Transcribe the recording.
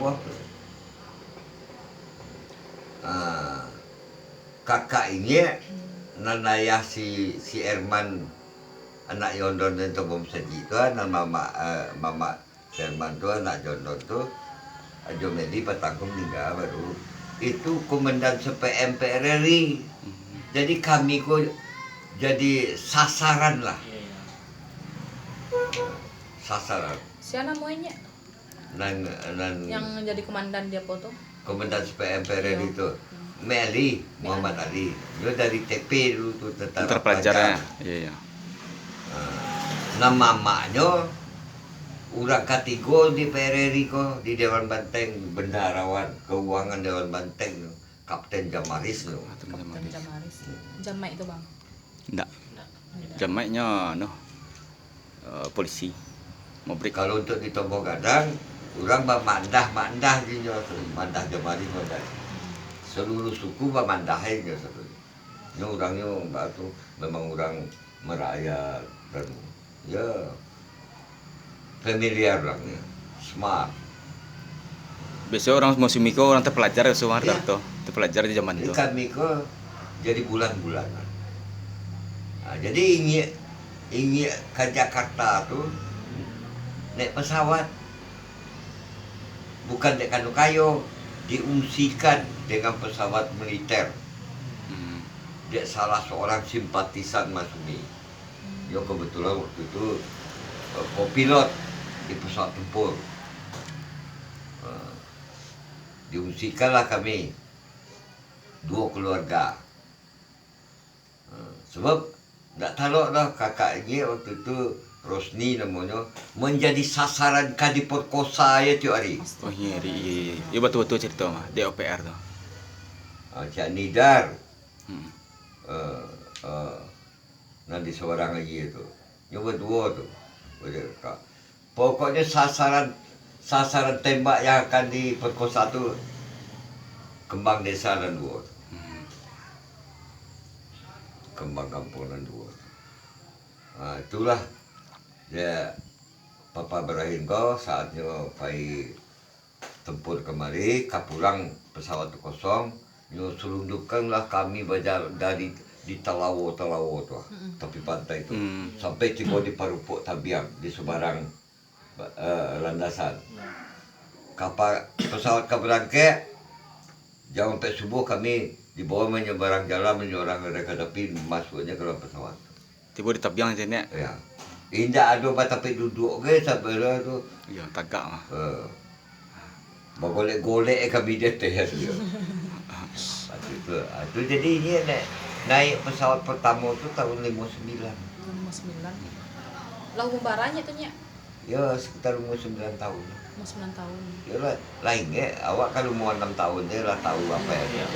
Wah, kakak ini nanayah si Erman anak Yondon dan Tobom Saji itu nama mama si Erman itu anak Yondon tuh Jomedi Patangkum meninggal baru itu komandan CPM PRRI. Jadi kami kok jadi sasaran lah, sasaran. Siapa namanya? Yang jadi komandan dia foto? Komandan CPM PRRI itu Meli Muhammad Ali. Dia dari TP dulu tuh tentara pelajar. Iya. Nama maknya urang katigo di PRRI kok di Dewan Banteng, bendaharawan keuangan Dewan Banteng, Kapten Jamaris loh. Kapten Jamaris. Jamai itu bang? Enggak. Jamainya polisi. Mau break. Kalau untuk di Tombol Gadang, orang mandah gitu, mandah Jamaris mandah. Seluruh suku mandah aja satu. Ini orangnya batu memang orang merayat dan ya familiar orangnya, smart. Biasanya orang musim Miko orang terpelajar ya semua Iya. terpelajar di zaman itu. Ikan Miko jadi bulan-bulanan. Nah, jadi ingin ke Jakarta tuh naik pesawat, bukan naik kanu kayo, diungsikan dengan pesawat militer. Dia salah seorang simpatisan Mas Umi. Yo kebetulan waktu itu kopilot di pesawat tempur. Diungsikanlah kami 2 keluarga. Sebab tak tahu lah kakaknya waktu itu Rosni namanya menjadi sasaran diperkosa ya tiap hari. Oh iya, iya betul-betul cerita mah di OPR tuh. Cak Nidar, nanti seorang lagi itu, nyoba 2 tuh. Pokoknya sasaran tembak yang akan diperkosa tuh Kembang Desa dan 2. Kembang Kampung dan 2. Nah, itulah ya Papa Ibrahim kau saatnya pai tempur kemari, kapulang pesawat kosong, nyo selundupkanlah kami bajar dari di Telawo tuh, tepi pantai itu, sampai tiba di Parupuk Tabiang di sebarang landasan. Kapal pesawat keberangke jam sampai subuh kami dibawa menyeberang jalan menyorang mereka tapi masuknya ke dalam pesawat. Tiba di Tabiang sini ya. Ya. Indah ada tapi duduk ke sampai tu. Iya, tagak mah. Golek-golek kami dia teh ya. Itu jadi ini naik pesawat pertama tu tahun 59. 59. Lah umbarannya tuh nya? Ya sekitar umur 9 tahun. Umur 9 tahun. Ya lah, lain awak kalau umur 6 tahun dia lah tahu apa ya.